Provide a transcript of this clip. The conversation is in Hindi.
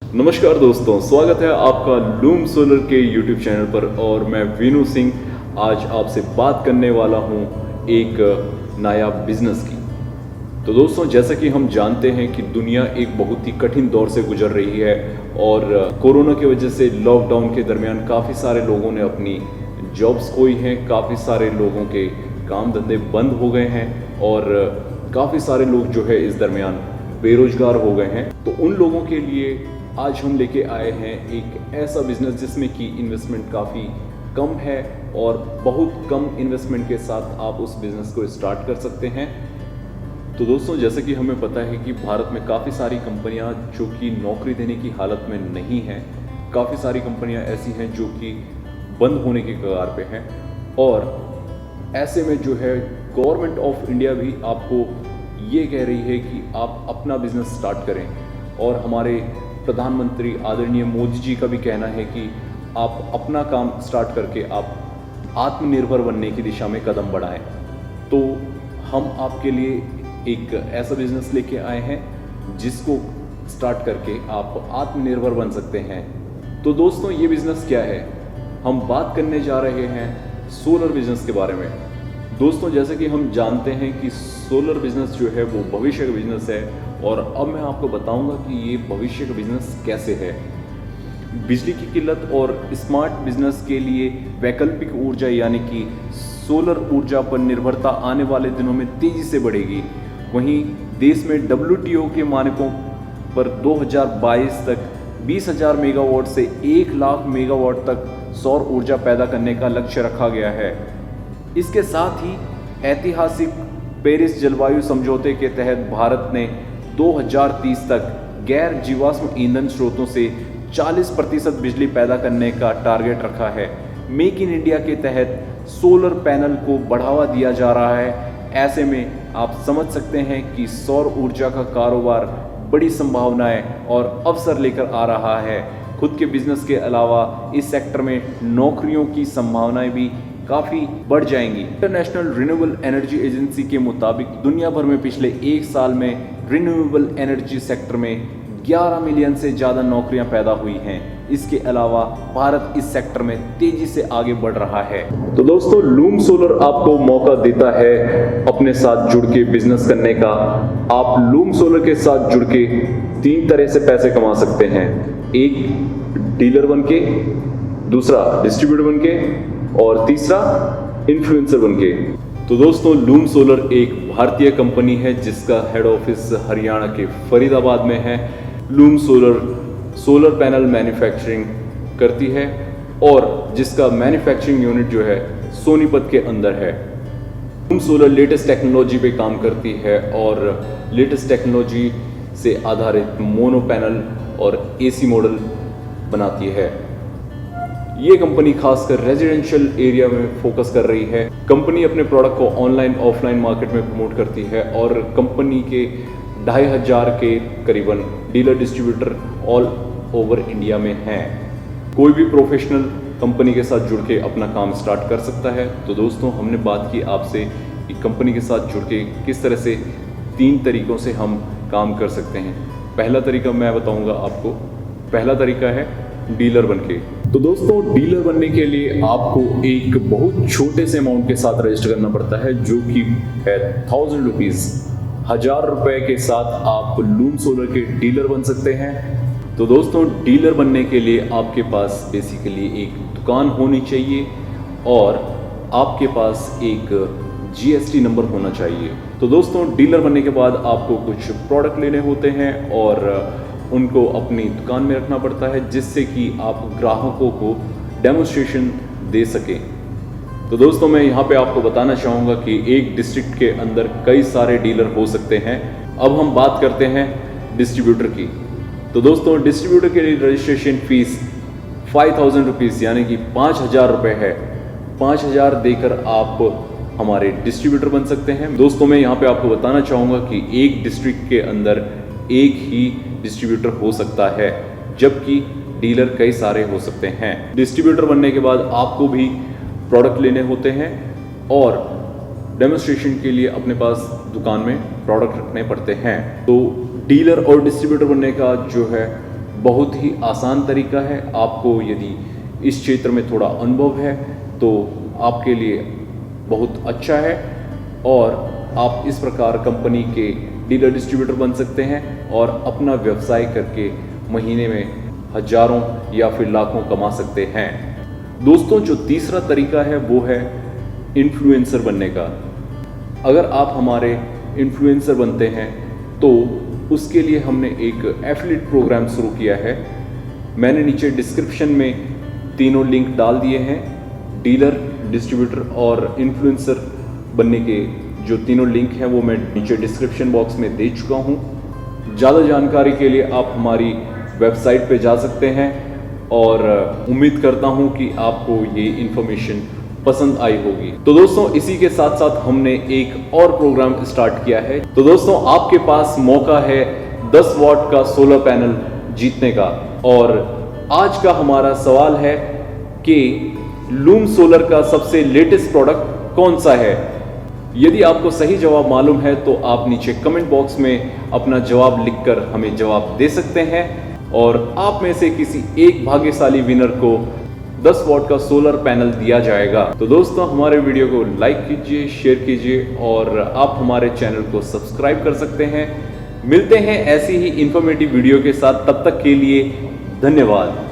नमस्कार दोस्तों, स्वागत है आपका लूम सोलर के YouTube चैनल पर। और मैं वीनू सिंह आज आपसे बात करने वाला हूं एक नया बिजनेस की। तो दोस्तों, जैसा कि हम जानते हैं कि दुनिया एक बहुत ही कठिन दौर से गुजर रही है और कोरोना की वजह से लॉकडाउन के दरमियान काफ़ी सारे लोगों ने अपनी जॉब्स खोई हैं, काफ़ी सारे लोगों के काम धंधे बंद हो गए हैं और काफ़ी सारे लोग जो है इस दरमियान बेरोजगार हो गए हैं। तो उन लोगों के लिए आज हम लेके आए हैं एक ऐसा बिजनेस जिसमें कि इन्वेस्टमेंट काफ़ी कम है और बहुत कम इन्वेस्टमेंट के साथ आप उस बिज़नेस को स्टार्ट कर सकते हैं। तो दोस्तों, जैसे कि हमें पता है कि भारत में काफ़ी सारी कंपनियां जो कि नौकरी देने की हालत में नहीं हैं, काफ़ी सारी कंपनियां ऐसी हैं जो कि बंद होने के कगार पे हैं। और ऐसे में जो है गवर्नमेंट ऑफ इंडिया भी आपको ये कह रही है कि आप अपना बिजनेस स्टार्ट करें। और हमारे प्रधानमंत्री आदरणीय मोदी जी का भी कहना है कि आप अपना काम स्टार्ट करके आप आत्मनिर्भर बनने की दिशा में कदम बढ़ाएं। तो हम आपके लिए एक ऐसा बिजनेस लेके आए हैं जिसको स्टार्ट करके आप आत्मनिर्भर बन सकते हैं। तो दोस्तों, ये बिजनेस क्या है? हम बात करने जा रहे हैं सोलर बिजनेस के बारे में। दोस्तों, जैसे कि हम जानते हैं कि सोलर बिजनेस जो है वो भविष्य का बिजनेस है और अब मैं आपको बताऊंगा कि ये भविष्य का बिजनेस कैसे है। बिजली की किल्लत और स्मार्ट बिजनेस के लिए वैकल्पिक ऊर्जा यानी कि सोलर ऊर्जा पर निर्भरता आने वाले दिनों में तेजी से बढ़ेगी। वहीं देश में WTO के मानकों पर 2022 तक 20,000 मेगावाट से 1 लाख मेगावाट तक सौर ऊर्जा पैदा करने का लक्ष्य रखा गया है। इसके साथ ही ऐतिहासिक पेरिस जलवायु समझौते के तहत भारत ने 2030 तक गैर जीवाश्म ईंधन स्रोतों से 40% बिजली पैदा करने का टारगेट रखा है। मेक इन इंडिया के तहत सोलर पैनल को बढ़ावा दिया जा रहा है। ऐसे में आप समझ सकते हैं कि सौर ऊर्जा का कारोबार बड़ी संभावनाएं और अवसर लेकर आ रहा है। खुद के बिजनेस के अलावा इस सेक्टर में नौकरियों की संभावनाएं भी काफ़ी बढ़ जाएंगी। इंटरनेशनल रिन्यूएबल एनर्जी एजेंसी के मुताबिक दुनिया भर में पिछले एक साल में रिन्यूएबल एनर्जी सेक्टर में 11 मिलियन से ज़्यादा नौकरियां पैदा हुई हैं। इसके अलावा भारत इस सेक्टर में तेजी से आगे बढ़ रहा है। तो दोस्तों, लूम सोलर आपको मौका देता है अपने साथ जुड़ के बिजनेस करने का। आप लूम सोलर के साथ जुड़ के 3 तरह से पैसे कमा सकते हैं। एक, डीलर बन के, दूसरा डिस्ट्रीब्यूटर बन के और तीसरा इन्फ्लुएंसर बनके। तो दोस्तों, लूम सोलर एक भारतीय कंपनी है जिसका हेड ऑफिस हरियाणा के फरीदाबाद में है। लूम सोलर पैनल मैन्युफैक्चरिंग करती है और जिसका मैन्युफैक्चरिंग यूनिट जो है सोनीपत के अंदर है। लूम सोलर लेटेस्ट टेक्नोलॉजी पे काम करती है और लेटेस्ट टेक्नोलॉजी से आधारित मोनो पैनल और AC मॉडल बनाती है। ये कंपनी खासकर रेजिडेंशियल एरिया में फोकस कर रही है। कंपनी अपने प्रोडक्ट को ऑनलाइन ऑफलाइन मार्केट में प्रमोट करती है और कंपनी के 2,500 के करीबन dealer distributor all over India में हैं। कोई भी प्रोफेशनल कंपनी के साथ जुड़ के अपना काम स्टार्ट कर सकता है। तो दोस्तों, हमने बात की आपसे कि कंपनी के साथ जुड़ के किस तरह से 3 तरीकों से हम काम कर सकते हैं। पहला तरीका मैं बताऊंगा आपको। पहला तरीका है डीलर बनके। तो दोस्तों, डीलर बनने के लिए आपको एक बहुत छोटे से अमाउंट के साथ रजिस्टर करना पड़ता है जो कि है 1000 रुपीज़। 1000 रुपये के साथ आप लूम सोलर के डीलर बन सकते हैं। तो दोस्तों, डीलर बनने के लिए आपके पास बेसिकली एक दुकान होनी चाहिए और आपके पास एक GST नंबर होना चाहिए। तो दोस्तों, डीलर बनने के बाद आपको कुछ प्रोडक्ट लेने होते हैं और उनको अपनी दुकान में रखना पड़ता है जिससे कि आप ग्राहकों को डेमोन्स्ट्रेशन दे सकें। तो दोस्तों, मैं यहाँ पे आपको बताना चाहूँगा कि एक डिस्ट्रिक्ट के अंदर कई सारे डीलर हो सकते हैं। अब हम बात करते हैं डिस्ट्रीब्यूटर की। तो दोस्तों, डिस्ट्रीब्यूटर के लिए रजिस्ट्रेशन फीस 5000 रुपीज़ यानी कि 5,000 रुपये है। 5,000 देकर आप हमारे डिस्ट्रीब्यूटर बन सकते हैं। दोस्तों, मैं यहाँ पे आपको बताना चाहूँगा कि एक डिस्ट्रिक्ट के अंदर एक ही डिस्ट्रीब्यूटर हो सकता है जबकि डीलर कई सारे हो सकते हैं। डिस्ट्रीब्यूटर बनने के बाद आपको भी प्रोडक्ट लेने होते हैं और डेमोन्स्ट्रेशन के लिए अपने पास दुकान में प्रोडक्ट रखने पड़ते हैं। तो डीलर और डिस्ट्रीब्यूटर बनने का जो है बहुत ही आसान तरीका है। आपको यदि इस क्षेत्र में थोड़ा अनुभव है तो आपके लिए बहुत अच्छा है और आप इस प्रकार कंपनी के डीलर डिस्ट्रीब्यूटर बन सकते हैं और अपना व्यवसाय करके महीने में हजारों या फिर लाखों कमा सकते हैं। दोस्तों, जो तीसरा तरीका है वो है इन्फ्लुएंसर बनने का। अगर आप हमारे इन्फ्लुएंसर बनते हैं तो उसके लिए हमने एक एफिलिएट प्रोग्राम शुरू किया है। मैंने नीचे डिस्क्रिप्शन में तीनों लिंक डाल दिए हैं। डीलर, डिस्ट्रीब्यूटर और इन्फ्लुएंसर बनने के जो तीनों लिंक हैं वो मैं नीचे डिस्क्रिप्शन बॉक्स में दे चुका हूँ। ज़्यादा जानकारी के लिए आप हमारी वेबसाइट पे जा सकते हैं और उम्मीद करता हूँ कि आपको ये इन्फॉर्मेशन पसंद आई होगी। तो दोस्तों, इसी के साथ साथ हमने एक और प्रोग्राम स्टार्ट किया है। तो दोस्तों, आपके पास मौका है 10 वॉट का सोलर पैनल जीतने का। और आज का हमारा सवाल है कि लूम सोलर का सबसे लेटेस्ट प्रोडक्ट कौन सा है। यदि आपको सही जवाब मालूम है तो आप नीचे कमेंट बॉक्स में अपना जवाब लिखकर हमें जवाब दे सकते हैं और आप में से किसी एक भाग्यशाली विनर को 10 वॉट का सोलर पैनल दिया जाएगा। तो दोस्तों, हमारे वीडियो को लाइक कीजिए, शेयर कीजिए और आप हमारे चैनल को सब्सक्राइब कर सकते हैं। मिलते हैं ऐसी ही इंफॉर्मेटिव वीडियो के साथ, तब तक के लिए धन्यवाद।